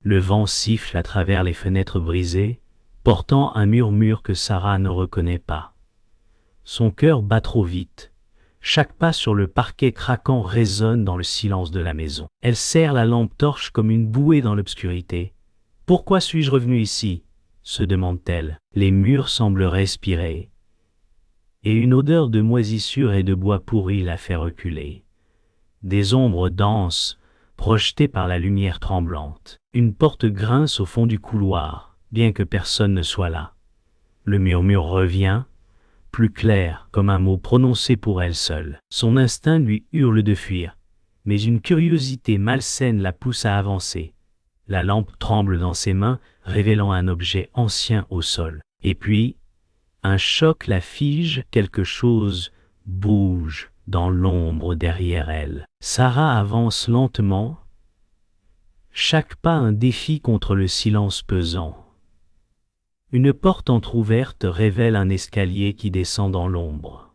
Le vent siffle à travers les fenêtres brisées, portant un murmure que Sarah ne reconnaît pas. Son cœur bat trop vite. Chaque pas sur le parquet craquant résonne dans le silence de la maison. Elle serre la lampe torche comme une bouée dans l'obscurité. « Pourquoi suis-je revenue ici ?» se demande-t-elle. Les murs semblent respirer, et une odeur de moisissure et de bois pourri la fait reculer. Des ombres dansent, projetées par la lumière tremblante. Une porte grince au fond du couloir, bien que personne ne soit là. Le murmure revient, plus clair, comme un mot prononcé pour elle seule. Son instinct lui hurle de fuir, mais une curiosité malsaine la pousse à avancer. La lampe tremble dans ses mains, révélant un objet ancien au sol. Et puis, un choc la fige, quelque chose bouge dans l'ombre derrière elle. Sarah avance lentement, chaque pas un défi contre le silence pesant. Une porte entr'ouverte révèle un escalier qui descend dans l'ombre.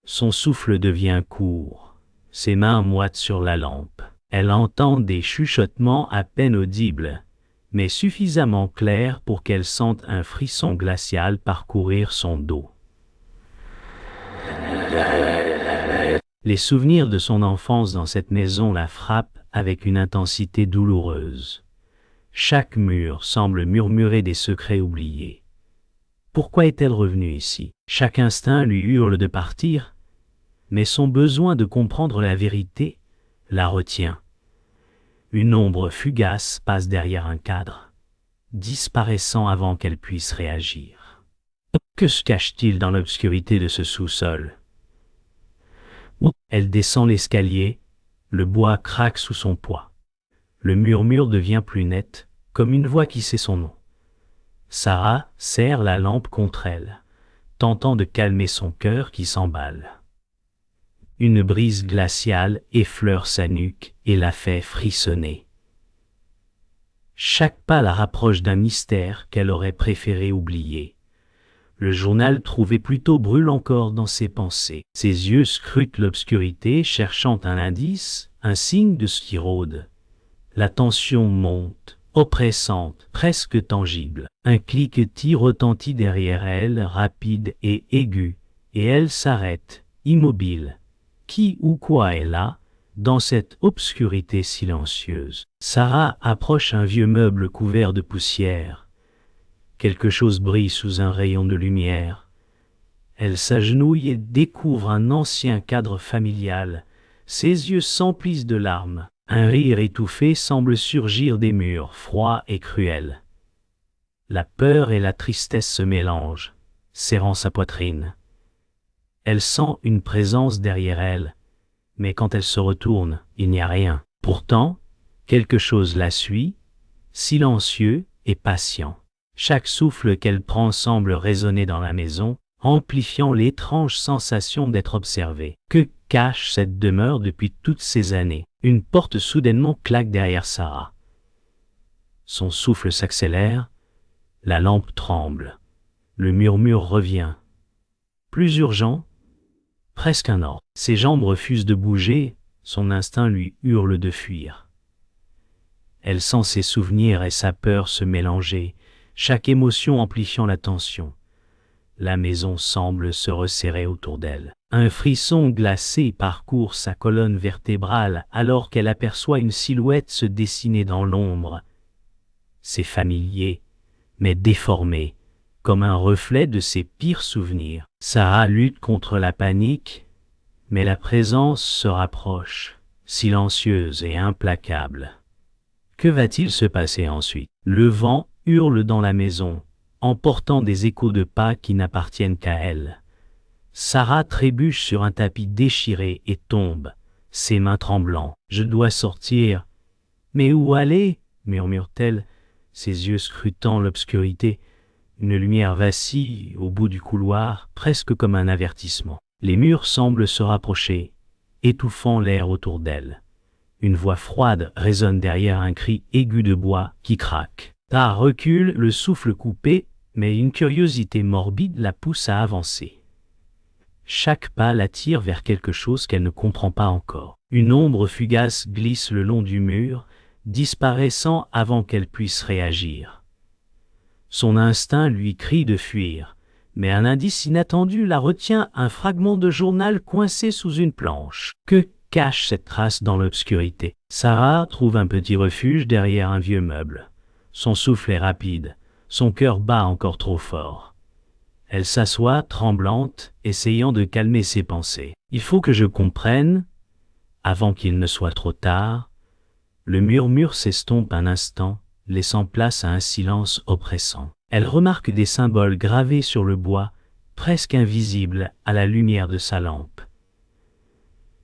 Son souffle devient court, ses mains moitent sur la lampe. Elle entend des chuchotements à peine audibles, mais suffisamment clairs pour qu'elle sente un frisson glacial parcourir son dos. Les souvenirs de son enfance dans cette maison la frappent avec une intensité douloureuse. Chaque mur semble murmurer des secrets oubliés. Pourquoi est-elle revenue ici? Chaque instinct lui hurle de partir, mais son besoin de comprendre la vérité la retient. Une ombre fugace passe derrière un cadre, disparaissant avant qu'elle puisse réagir. Que se cache-t-il dans l'obscurité de ce sous-sol? Elle descend l'escalier, le bois craque sous son poids. Le murmure devient plus net, comme une voix qui sait son nom. Sarah serre la lampe contre elle, tentant de calmer son cœur qui s'emballe. Une brise glaciale effleure sa nuque et la fait frissonner. Chaque pas la rapproche d'un mystère qu'elle aurait préféré oublier. Le journal trouvé plus tôt brûle encore dans ses pensées. Ses yeux scrutent l'obscurité, cherchant un indice, un signe de ce qui rôde. La tension monte, oppressante, presque tangible. Un cliquetis retentit derrière elle, rapide et aigu, et elle s'arrête, immobile. Qui ou quoi est là, dans cette obscurité silencieuse? Sarah approche un vieux meuble couvert de poussière. Quelque chose brille sous un rayon de lumière. Elle s'agenouille et découvre un ancien cadre familial. Ses yeux s'emplissent de larmes. Un rire étouffé semble surgir des murs, froids et cruels. La peur et la tristesse se mélangent, serrant sa poitrine. Elle sent une présence derrière elle, mais quand elle se retourne, il n'y a rien. Pourtant, quelque chose la suit, silencieux et patient. Chaque souffle qu'elle prend semble résonner dans la maison, amplifiant l'étrange sensation d'être observée. Que cache cette demeure depuis toutes ces années? Une porte soudainement claque derrière Sarah. Son souffle s'accélère, la lampe tremble. Le murmure revient. Plus urgent, presque un ordre. Ses jambes refusent de bouger, son instinct lui hurle de fuir. Elle sent ses souvenirs et sa peur se mélanger, chaque émotion amplifiant la tension. La maison semble se resserrer autour d'elle. Un frisson glacé parcourt sa colonne vertébrale alors qu'elle aperçoit une silhouette se dessiner dans l'ombre. C'est familier, mais déformé, comme un reflet de ses pires souvenirs. Sarah lutte contre la panique, mais la présence se rapproche, silencieuse et implacable. Que va-t-il se passer ensuite? Le vent hurle dans la maison, emportant des échos de pas qui n'appartiennent qu'à elle. Sarah trébuche sur un tapis déchiré et tombe, ses mains tremblant. « Je dois sortir. »« Mais où aller ?» murmure-t-elle, ses yeux scrutant l'obscurité. Une lumière vacille au bout du couloir, presque comme un avertissement. Les murs semblent se rapprocher, étouffant l'air autour d'elle. Une voix froide résonne derrière un cri aigu de bois qui craque. Sarah recule, le souffle coupé, mais une curiosité morbide la pousse à avancer. Chaque pas l'attire vers quelque chose qu'elle ne comprend pas encore. Une ombre fugace glisse le long du mur, disparaissant avant qu'elle puisse réagir. Son instinct lui crie de fuir, mais un indice inattendu la retient, un fragment de journal coincé sous une planche. Que cache cette trace dans l'obscurité? Sarah trouve un petit refuge derrière un vieux meuble. Son souffle est rapide, son cœur bat encore trop fort. Elle s'assoit, tremblante, essayant de calmer ses pensées. Il faut que je comprenne, avant qu'il ne soit trop tard. Le murmure s'estompe un instant, laissant place à un silence oppressant. Elle remarque des symboles gravés sur le bois, presque invisibles à la lumière de sa lampe.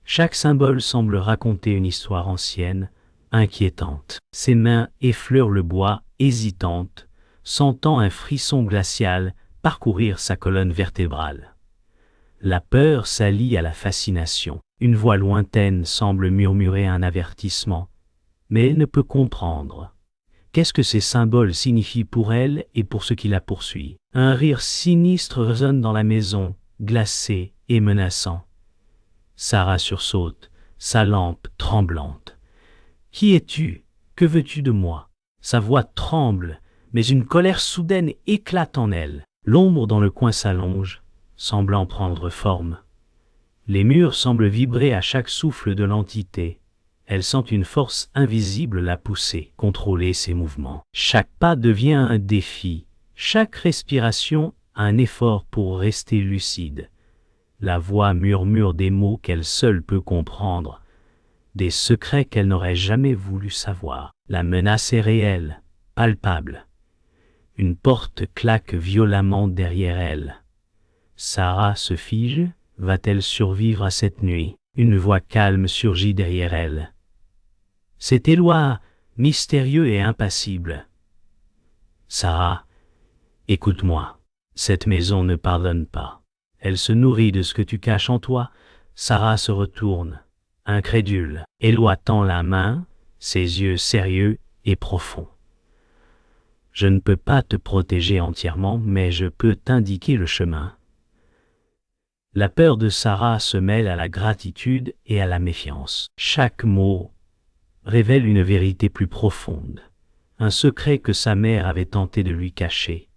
Chaque symbole semble raconter une histoire ancienne, inquiétante. Ses mains effleurent le bois, hésitantes, sentant un frisson glacial parcourir sa colonne vertébrale. La peur s'allie à la fascination. Une voix lointaine semble murmurer un avertissement, mais elle ne peut comprendre. Qu'est-ce que ces symboles signifient pour elle et pour ce qui la poursuit? Un rire sinistre résonne dans la maison, glacé et menaçant. Sarah sursaute, sa lampe tremblante. « Qui es-tu? Que veux-tu de moi ?» Sa voix tremble, mais une colère soudaine éclate en elle. L'ombre dans le coin s'allonge, semblant prendre forme. Les murs semblent vibrer à chaque souffle de l'entité. Elle sent une force invisible la pousser, contrôler ses mouvements. Chaque pas devient un défi, chaque respiration un effort pour rester lucide. La voix murmure des mots qu'elle seule peut comprendre, des secrets qu'elle n'aurait jamais voulu savoir. La menace est réelle, palpable. Une porte claque violemment derrière elle. Sarah se fige, va-t-elle survivre à cette nuit? Une voix calme surgit derrière elle. C'est Éloi, mystérieux et impassible. Sarah, écoute-moi. Cette maison ne pardonne pas. Elle se nourrit de ce que tu caches en toi. Sarah se retourne, incrédule. Éloi tend la main, ses yeux sérieux et profonds. Je ne peux pas te protéger entièrement, mais je peux t'indiquer le chemin. La peur de Sarah se mêle à la gratitude et à la méfiance. Chaque mot révèle une vérité plus profonde, un secret que sa mère avait tenté de lui cacher.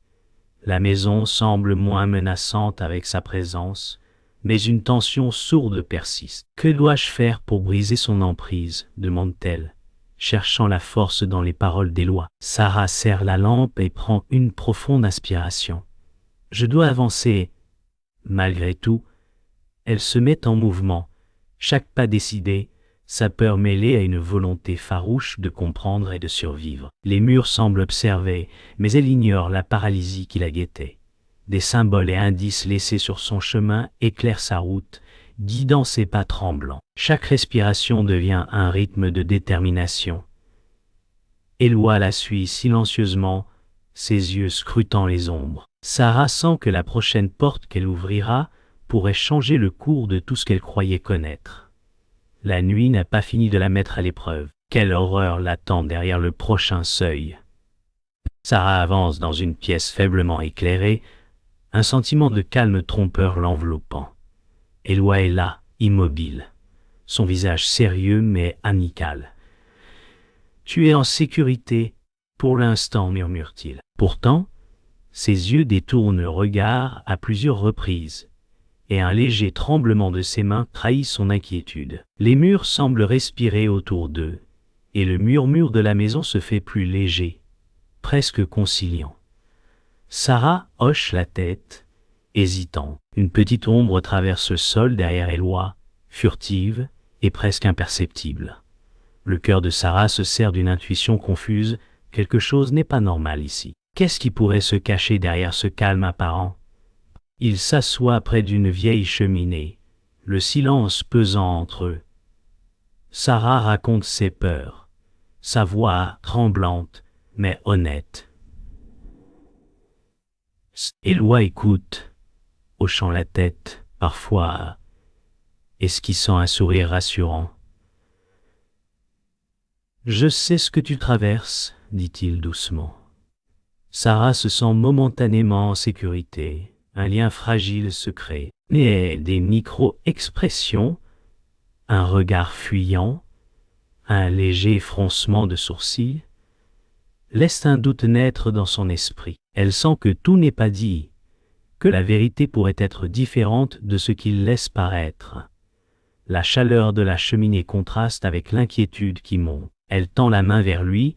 La maison semble moins menaçante avec sa présence, mais une tension sourde persiste. « Que dois-je faire pour briser son emprise ?» demande-t-elle, cherchant la force dans les paroles d'Éloi. Sarah serre la lampe et prend une profonde inspiration. « Je dois avancer. » Malgré tout, elle se met en mouvement, chaque pas décidé, sa peur mêlée à une volonté farouche de comprendre et de survivre. Les murs semblent observer, mais elle ignore la paralysie qui la guettait. Des symboles et indices laissés sur son chemin éclairent sa route, guidant ses pas tremblants. Chaque respiration devient un rythme de détermination. Éloi la suit silencieusement, ses yeux scrutant les ombres. Sarah sent que la prochaine porte qu'elle ouvrira pourrait changer le cours de tout ce qu'elle croyait connaître. La nuit n'a pas fini de la mettre à l'épreuve. Quelle horreur l'attend derrière le prochain seuil. Sarah avance dans une pièce faiblement éclairée, un sentiment de calme trompeur l'enveloppant. Éloi est là, immobile, son visage sérieux mais amical. « Tu es en sécurité, pour l'instant, murmure-t-il. Pourtant, ses yeux détournent le regard à plusieurs reprises, et un léger tremblement de ses mains trahit son inquiétude. Les murs semblent respirer autour d'eux, et le murmure de la maison se fait plus léger, presque conciliant. Sarah hoche la tête, hésitant. Une petite ombre traverse le sol derrière Éloi, furtive et presque imperceptible. Le cœur de Sarah se serre d'une intuition confuse, quelque chose n'est pas normal ici. Qu'est-ce qui pourrait se cacher derrière ce calme apparent? Il s'assoit près d'une vieille cheminée, le silence pesant entre eux. Sarah raconte ses peurs, sa voix tremblante, mais honnête. Éloi écoute, hochant la tête, parfois esquissant un sourire rassurant. « Je sais ce que tu traverses, » dit-il doucement. Sarah se sent momentanément en sécurité, un lien fragile se crée, mais des micro-expressions, un regard fuyant, Un léger froncement de sourcils laisse un doute naître dans son esprit. Elle sent que tout n'est pas dit, que la vérité pourrait être différente de ce qu'il laisse paraître. La chaleur de la cheminée contraste avec l'inquiétude qui monte. Elle tend la main vers lui,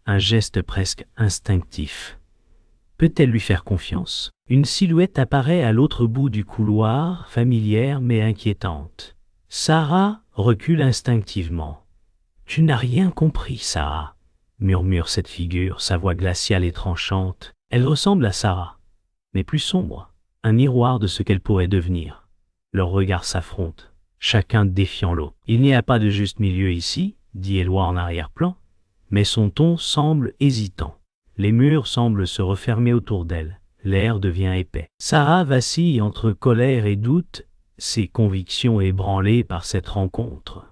un geste presque instinctif. Peut-elle lui faire confiance? Une silhouette apparaît à l'autre bout du couloir, familière mais inquiétante. Sarah recule instinctivement. « Tu n'as rien compris, Sarah », murmure cette figure, sa voix glaciale et tranchante. Elle ressemble à Sarah, mais plus sombre, un miroir de ce qu'elle pourrait devenir. Leurs regards s'affrontent, chacun défiant l'autre. « Il n'y a pas de juste milieu ici », dit Éloi en arrière-plan, mais son ton semble hésitant. Les murs semblent se refermer autour d'elle. L'air devient épais. Sarah vacille entre colère et doute, ses convictions ébranlées par cette rencontre.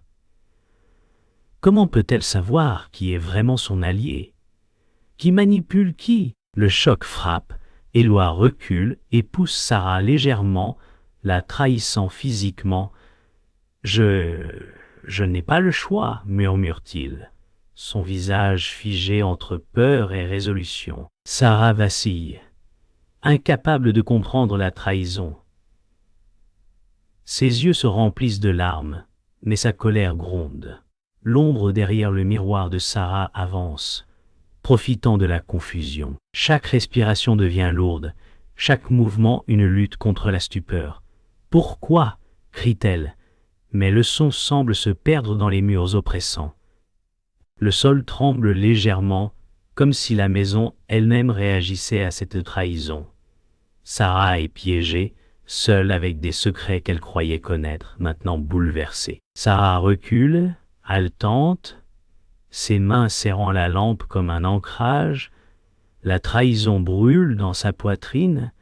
Comment peut-elle savoir qui est vraiment son allié? Qui manipule qui? Le choc frappe, Éloi recule et pousse Sarah légèrement, la trahissant physiquement. « Je n'ai pas le choix, murmure-t-il, son visage figé entre peur et résolution. Sarah vacille, incapable de comprendre la trahison. Ses yeux se remplissent de larmes, mais sa colère gronde. L'ombre derrière le miroir de Sarah avance, profitant de la confusion. Chaque respiration devient lourde, chaque mouvement une lutte contre la stupeur. « Pourquoi ?» crie-t-elle, mais le son semble se perdre dans les murs oppressants. Le sol tremble légèrement, comme si la maison elle-même réagissait à cette trahison. Sarah est piégée, seule avec des secrets qu'elle croyait connaître, maintenant bouleversée. Sarah recule, haletante, ses mains serrant la lampe comme un ancrage. La trahison brûle dans sa poitrine,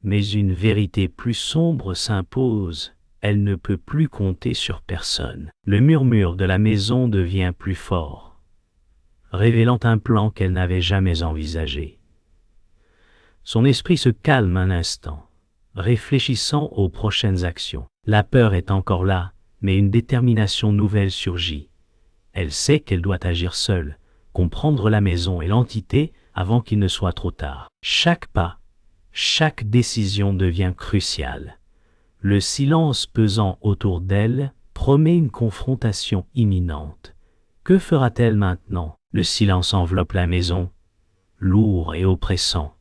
mais une vérité plus sombre s'impose. Elle ne peut plus compter sur personne. Le murmure de la maison devient plus fort, révélant un plan qu'elle n'avait jamais envisagé. Son esprit se calme un instant, réfléchissant aux prochaines actions. La peur est encore là, mais une détermination nouvelle surgit. Elle sait qu'elle doit agir seule, comprendre la maison et l'entité avant qu'il ne soit trop tard. Chaque pas, chaque décision devient cruciale. Le silence pesant autour d'elle promet une confrontation imminente. Que fera-t-elle maintenant? Le silence enveloppe la maison, lourd et oppressant.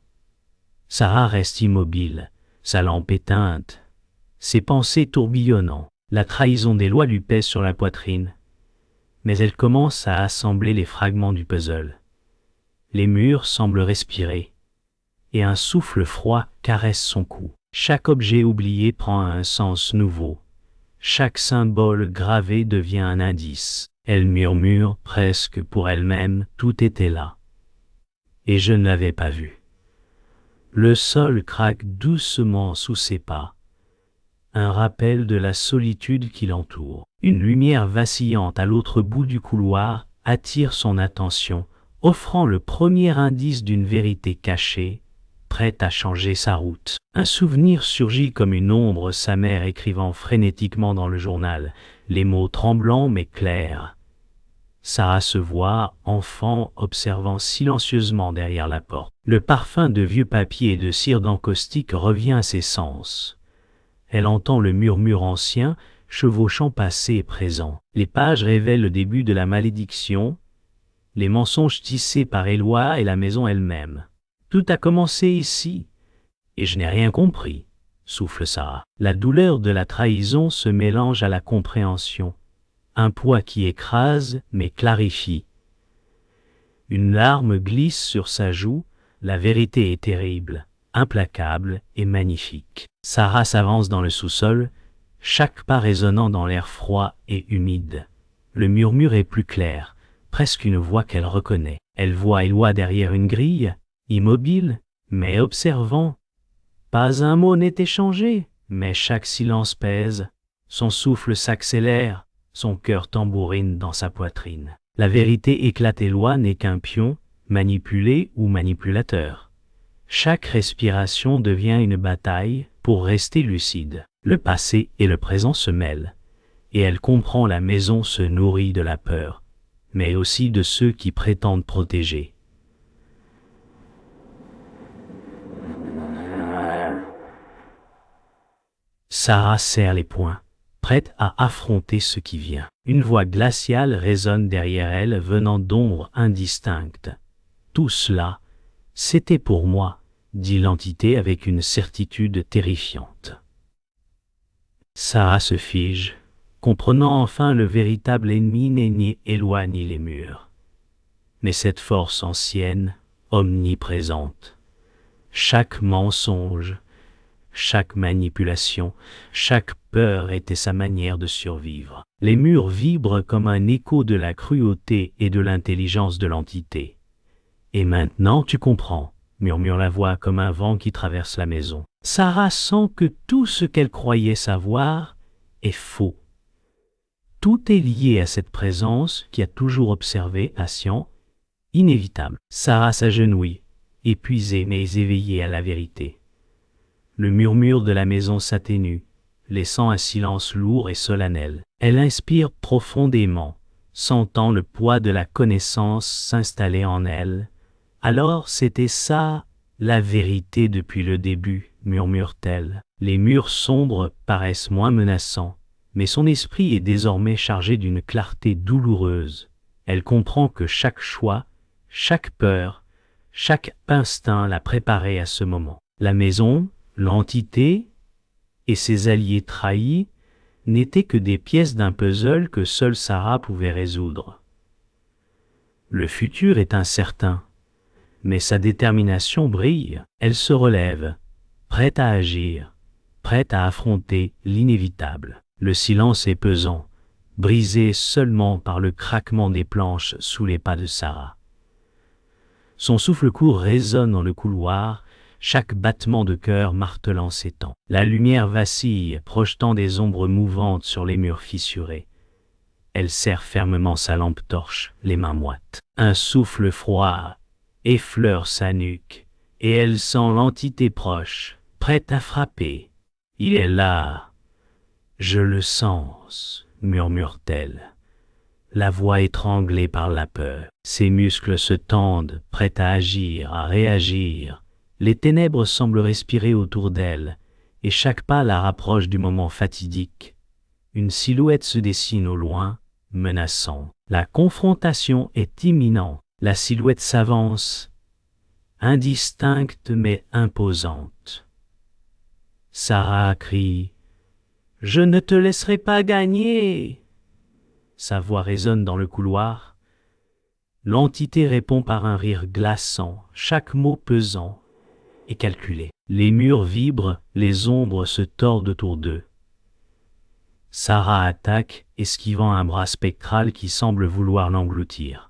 Sarah reste immobile, sa lampe éteinte, ses pensées tourbillonnant. La trahison des lois lui pèse sur la poitrine, mais elle commence à assembler les fragments du puzzle. Les murs semblent respirer, et un souffle froid caresse son cou. Chaque objet oublié prend un sens nouveau. Chaque symbole gravé devient un indice. Elle murmure, presque pour elle-même, tout était là. Et je ne l'avais pas vu. Le sol craque doucement sous ses pas. Un rappel de la solitude qui l'entoure. Une lumière vacillante à l'autre bout du couloir attire son attention, offrant le premier indice d'une vérité cachée, prête à changer sa route. Un souvenir surgit comme une ombre, sa mère écrivant frénétiquement dans le journal, les mots tremblants mais clairs. Sarah se voit, enfant, observant silencieusement derrière la porte. Le parfum de vieux papier et de cire d'encaustique revient à ses sens. Elle entend le murmure ancien, chevauchant passé et présent. Les pages révèlent le début de la malédiction, les mensonges tissés par Éloi et la maison elle-même. Tout a commencé ici, et je n'ai rien compris, souffle Sarah. La douleur de la trahison se mélange à la compréhension, un poids qui écrase mais clarifie. Une larme glisse sur sa joue, la vérité est terrible, implacable et magnifique. Sarah s'avance dans le sous-sol, chaque pas résonnant dans l'air froid et humide. Le murmure est plus clair, presque une voix qu'elle reconnaît. Elle voit Éloi derrière une grille, immobile, mais observant. Pas un mot n'est échangé, mais chaque silence pèse. Son souffle s'accélère, son cœur tambourine dans sa poitrine. La vérité éclate. Éloi n'est qu'un pion, manipulé ou manipulateur. Chaque respiration devient une bataille pour rester lucide. Le passé et le présent se mêlent, et elle comprend la maison se nourrit de la peur, mais aussi de ceux qui prétendent protéger. Sarah serre les poings, prête à affronter ce qui vient. Une voix glaciale résonne derrière elle venant d'ombres indistinctes. « Tout cela, c'était pour moi », dit l'entité avec une certitude terrifiante. Sarah se fige, comprenant enfin le véritable ennemi ni éloigne les murs. Mais cette force ancienne, omniprésente, chaque mensonge, chaque manipulation, chaque peur était sa manière de survivre. Les murs vibrent comme un écho de la cruauté et de l'intelligence de l'entité. « Et maintenant tu comprends », murmure la voix comme un vent qui traverse la maison. Sarah sent que tout ce qu'elle croyait savoir est faux. Tout est lié à cette présence qui a toujours observé, patient, inévitable. Sarah s'agenouille, épuisée mais éveillée à la vérité. Le murmure de la maison s'atténue, laissant un silence lourd et solennel. Elle inspire profondément, sentant le poids de la connaissance s'installer en elle. « Alors c'était ça, la vérité depuis le début », murmure-t-elle. Les murs sombres paraissent moins menaçants, mais son esprit est désormais chargé d'une clarté douloureuse. Elle comprend que chaque choix, chaque peur, chaque instinct l'a préparée à ce moment. La maison, l'entité et ses alliés trahis n'étaient que des pièces d'un puzzle que seule Sarah pouvait résoudre. Le futur est incertain, mais sa détermination brille. Elle se relève, prête à agir, prête à affronter l'inévitable. Le silence est pesant, brisé seulement par le craquement des planches sous les pas de Sarah. Son souffle court résonne dans le couloir, chaque battement de cœur martelant ses temps. La lumière vacille, projetant des ombres mouvantes sur les murs fissurés. Elle serre fermement sa lampe torche, les mains moites. Un souffle froid effleure sa nuque, et elle sent l'entité proche, prête à frapper. « Il est là, je le sens », murmure-t-elle, la voix étranglée par la peur. Ses muscles se tendent, prêts à agir, à réagir. Les ténèbres semblent respirer autour d'elle, et chaque pas la rapproche du moment fatidique. Une silhouette se dessine au loin, menaçant. La confrontation est imminente. La silhouette s'avance, indistincte mais imposante. Sarah crie « Je ne te laisserai pas gagner !» Sa voix résonne dans le couloir. L'entité répond par un rire glaçant, chaque mot pesant et calculé. Les murs vibrent, les ombres se tordent autour d'eux. Sarah attaque, esquivant un bras spectral qui semble vouloir l'engloutir.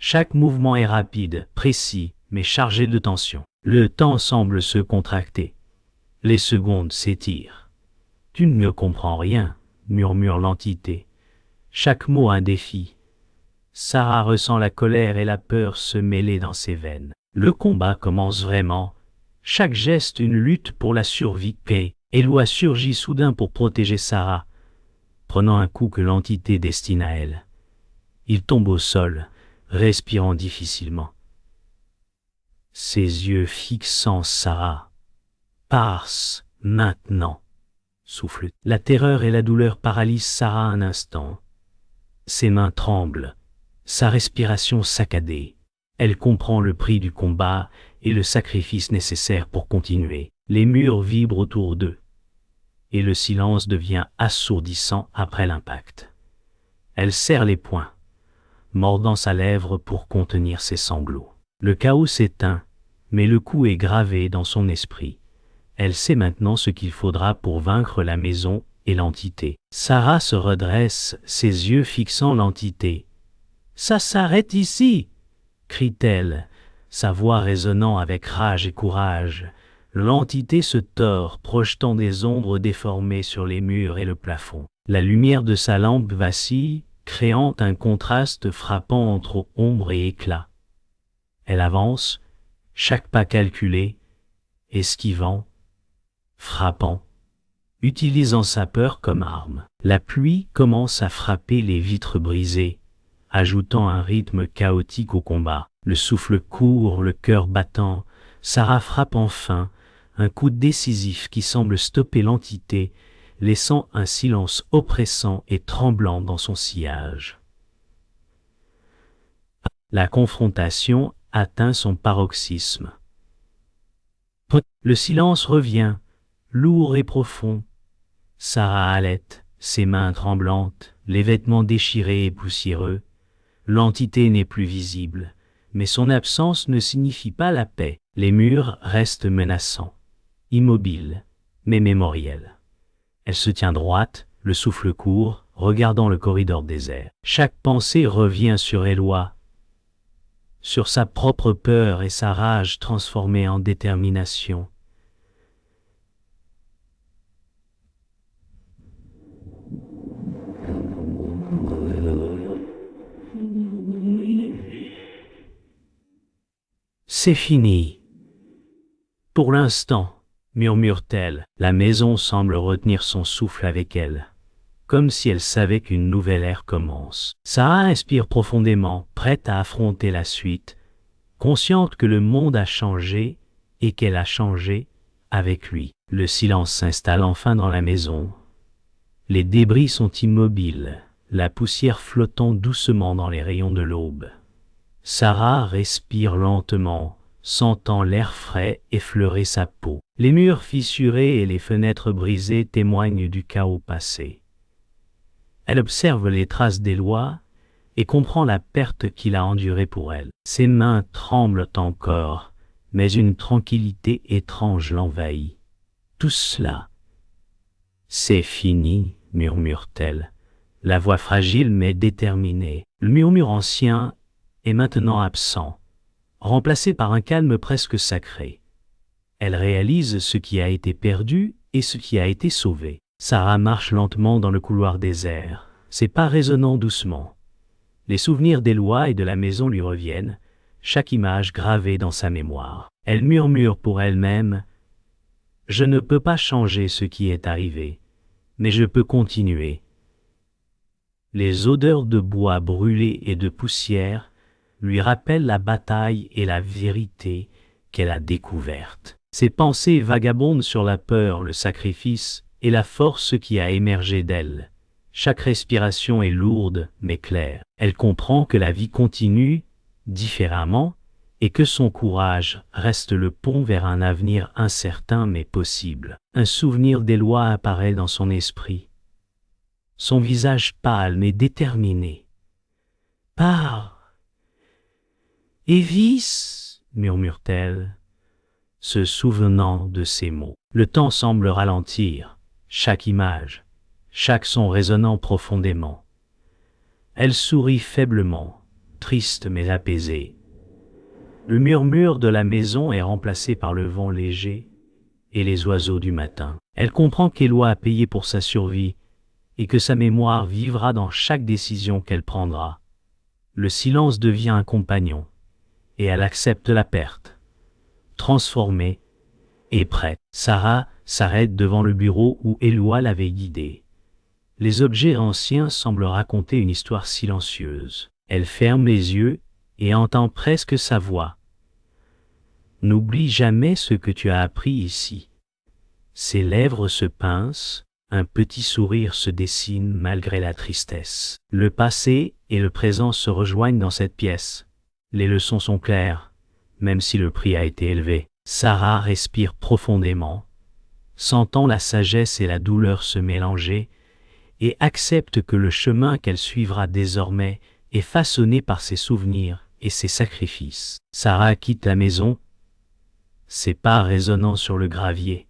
Chaque mouvement est rapide, précis, mais chargé de tension. Le temps semble se contracter. Les secondes s'étirent. « Tu ne me comprends rien », murmure l'entité. Chaque mot un défi. Sarah ressent la colère et la peur se mêler dans ses veines. Le combat commence vraiment. Chaque geste une lutte pour la survie. Eloi surgit soudain pour protéger Sarah, prenant un coup que l'entité destine à elle. Il tombe au sol, respirant difficilement. Ses yeux fixant Sarah. « Passe, maintenant !» souffle. La terreur et la douleur paralysent Sarah un instant. Ses mains tremblent, sa respiration saccadée. Elle comprend le prix du combat et le sacrifice nécessaire pour continuer. Les murs vibrent autour d'eux, et le silence devient assourdissant après l'impact. Elle serre les poings, mordant sa lèvre pour contenir ses sanglots. Le chaos s'éteint, mais le coup est gravé dans son esprit. Elle sait maintenant ce qu'il faudra pour vaincre la maison et l'entité. Sarah se redresse, ses yeux fixant l'entité. « Ça s'arrête ici !» crie-t-elle, sa voix résonnant avec rage et courage. L'entité se tord, projetant des ombres déformées sur les murs et le plafond. La lumière de sa lampe vacille, créant un contraste frappant entre ombre et éclat. Elle avance, chaque pas calculé, esquivant, frappant, utilisant sa peur comme arme. La pluie commence à frapper les vitres brisées, ajoutant un rythme chaotique au combat. Le souffle court, le cœur battant, Sarah frappe enfin, un coup décisif qui semble stopper l'entité, laissant un silence oppressant et tremblant dans son sillage. La confrontation atteint son paroxysme. Le silence revient, lourd et profond. Sarah halète, ses mains tremblantes, les vêtements déchirés et poussiéreux. L'entité n'est plus visible, mais son absence ne signifie pas la paix. Les murs restent menaçants, immobiles, mais mémoriels. Elle se tient droite, le souffle court, regardant le corridor désert. Chaque pensée revient sur Éloi, sur sa propre peur et sa rage transformée en détermination. C'est fini. Pour l'instant, murmure-t-elle, la maison semble retenir son souffle avec elle, comme si elle savait qu'une nouvelle ère commence. Sarah inspire profondément, prête à affronter la suite, consciente que le monde a changé et qu'elle a changé avec lui. Le silence s'installe enfin dans la maison. Les débris sont immobiles, la poussière flottant doucement dans les rayons de l'aube. Sarah respire lentement, sentant l'air frais effleurer sa peau. Les murs fissurés et les fenêtres brisées témoignent du chaos passé. Elle observe les traces d'Éloi et comprend la perte qu'il a endurée pour elle. Ses mains tremblent encore, mais une tranquillité étrange l'envahit. Tout cela, c'est fini, murmure-t-elle, la voix fragile mais déterminée. Le murmure ancien est maintenant absent, remplacé par un calme presque sacré. Elle réalise ce qui a été perdu et ce qui a été sauvé. Sarah marche lentement dans le couloir désert, ses pas résonnant doucement. Les souvenirs d'Éloi et de la maison lui reviennent, chaque image gravée dans sa mémoire. Elle murmure pour elle-même « Je ne peux pas changer ce qui est arrivé, mais je peux continuer. » Les odeurs de bois brûlé et de poussière lui rappellent la bataille et la vérité qu'elle a découverte. Ses pensées vagabondent sur la peur, le sacrifice et la force qui a émergé d'elle. Chaque respiration est lourde mais claire. Elle comprend que la vie continue différemment et que son courage reste le pont vers un avenir incertain mais possible. Un souvenir d'Éloi apparaît dans son esprit. Son visage pâle mais déterminé. « Pars, Évis » murmure-t-elle, se souvenant de ces mots. Le temps semble ralentir, chaque image, chaque son résonnant profondément. Elle sourit faiblement, triste mais apaisée. Le murmure de la maison est remplacé par le vent léger et les oiseaux du matin. Elle comprend qu'Éloi a payé pour sa survie et que sa mémoire vivra dans chaque décision qu'elle prendra. Le silence devient un compagnon et elle accepte la perte. Transformée et prête, Sarah s'arrête devant le bureau où Éloi l'avait guidée. Les objets anciens semblent raconter une histoire silencieuse. Elle ferme les yeux et entend presque sa voix. « N'oublie jamais ce que tu as appris ici. » Ses lèvres se pincent, un petit sourire se dessine malgré la tristesse. Le passé et le présent se rejoignent dans cette pièce. Les leçons sont claires, même si le prix a été élevé. Sarah respire profondément, sentant la sagesse et la douleur se mélanger, et accepte que le chemin qu'elle suivra désormais est façonné par ses souvenirs et ses sacrifices. Sarah quitte la maison, ses pas résonnant sur le gravier.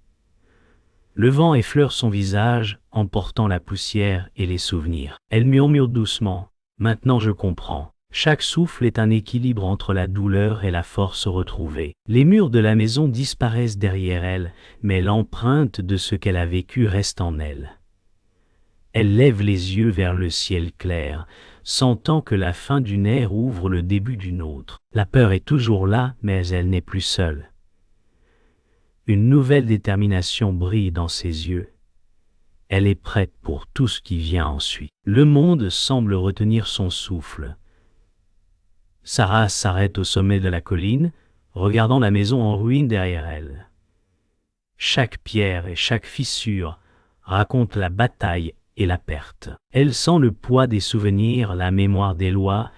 Le vent effleure son visage, emportant la poussière et les souvenirs. Elle murmure doucement, « Maintenant je comprends. » Chaque souffle est un équilibre entre la douleur et la force retrouvée. Les murs de la maison disparaissent derrière elle, mais l'empreinte de ce qu'elle a vécu reste en elle. Elle lève les yeux vers le ciel clair, sentant que la fin d'une ère ouvre le début d'une autre. La peur est toujours là, mais elle n'est plus seule. Une nouvelle détermination brille dans ses yeux. Elle est prête pour tout ce qui vient ensuite. Le monde semble retenir son souffle. Sarah s'arrête au sommet de la colline, regardant la maison en ruine derrière elle. Chaque pierre et chaque fissure racontent la bataille et la perte. Elle sent le poids des souvenirs, la mémoire des lois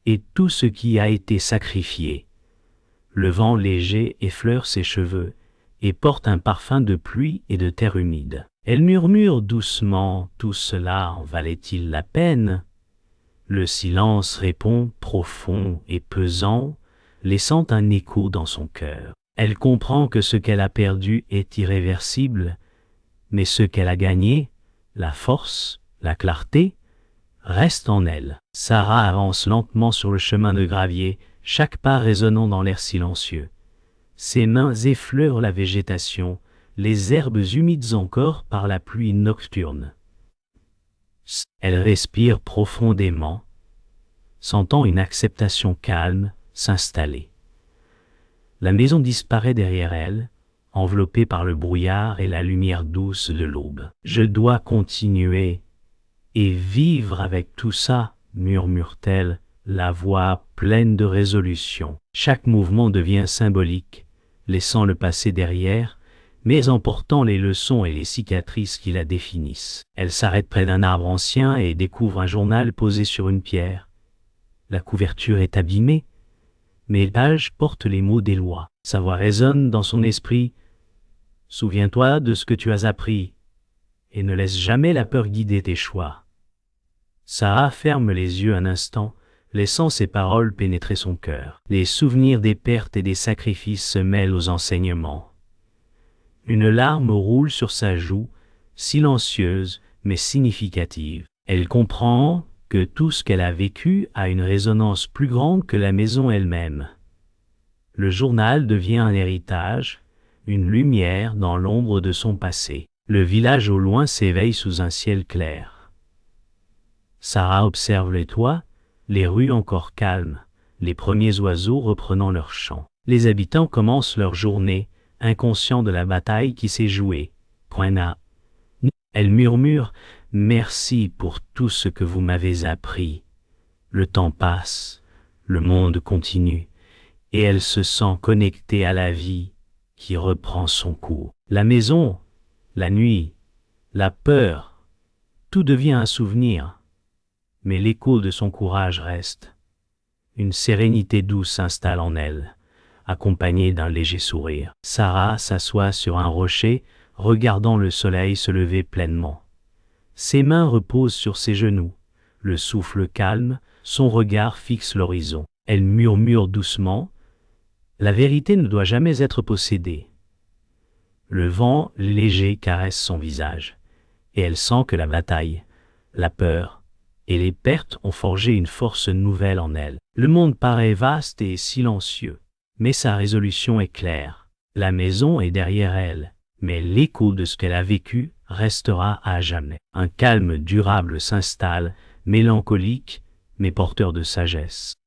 et tout ce qui a été sacrifié. Le vent léger effleure ses cheveux et porte un parfum de pluie et de terre humide. Elle murmure doucement, tout cela en valait-il la peine? Le silence répond profond et pesant, laissant un écho dans son cœur. Elle comprend que ce qu'elle a perdu est irréversible, mais ce qu'elle a gagné, la force, la clarté, reste en elle. Sarah avance lentement sur le chemin de gravier, chaque pas résonnant dans l'air silencieux. Ses mains effleurent la végétation, les herbes humides encore par la pluie nocturne. Elle respire profondément, sentant une acceptation calme s'installer. La maison disparaît derrière elle, enveloppée par le brouillard et la lumière douce de l'aube. « Je dois continuer et vivre avec tout ça », murmure-t-elle, la voix pleine de résolution. Chaque mouvement devient symbolique, laissant le passé derrière, mais emportant les leçons et les cicatrices qui la définissent. Elle s'arrête près d'un arbre ancien et découvre un journal posé sur une pierre. La couverture est abîmée, mais les pages portent les mots des lois. Sa voix résonne dans son esprit. « Souviens-toi de ce que tu as appris, et ne laisse jamais la peur guider tes choix. » Sarah ferme les yeux un instant, laissant ses paroles pénétrer son cœur. Les souvenirs des pertes et des sacrifices se mêlent aux enseignements. Une larme roule sur sa joue, silencieuse mais significative. Elle comprend que tout ce qu'elle a vécu a une résonance plus grande que la maison elle-même. Le journal devient un héritage, une lumière dans l'ombre de son passé. Le village au loin s'éveille sous un ciel clair. Sarah observe les toits, les rues encore calmes, les premiers oiseaux reprenant leur chant. Les habitants commencent leur journée, inconscients de la bataille qui s'est jouée. Elle murmure « Merci pour tout ce que vous m'avez appris ». Le temps passe, le monde continue, et elle se sent connectée à la vie qui reprend son cours. La maison, la nuit, la peur, tout devient un souvenir, mais l'écho de son courage reste. Une sérénité douce s'installe en elle, accompagnée d'un léger sourire. Sarah s'assoit sur un rocher, regardant le soleil se lever pleinement. Ses mains reposent sur ses genoux, le souffle calme, son regard fixe l'horizon. Elle murmure doucement, « La vérité ne doit jamais être possédée ». Le vent léger caresse son visage, et elle sent que la bataille, la peur et les pertes ont forgé une force nouvelle en elle. Le monde paraît vaste et silencieux, mais sa résolution est claire. La maison est derrière elle, mais l'écho de ce qu'elle a vécu restera à jamais. Un calme durable s'installe, mélancolique, mais porteur de sagesse.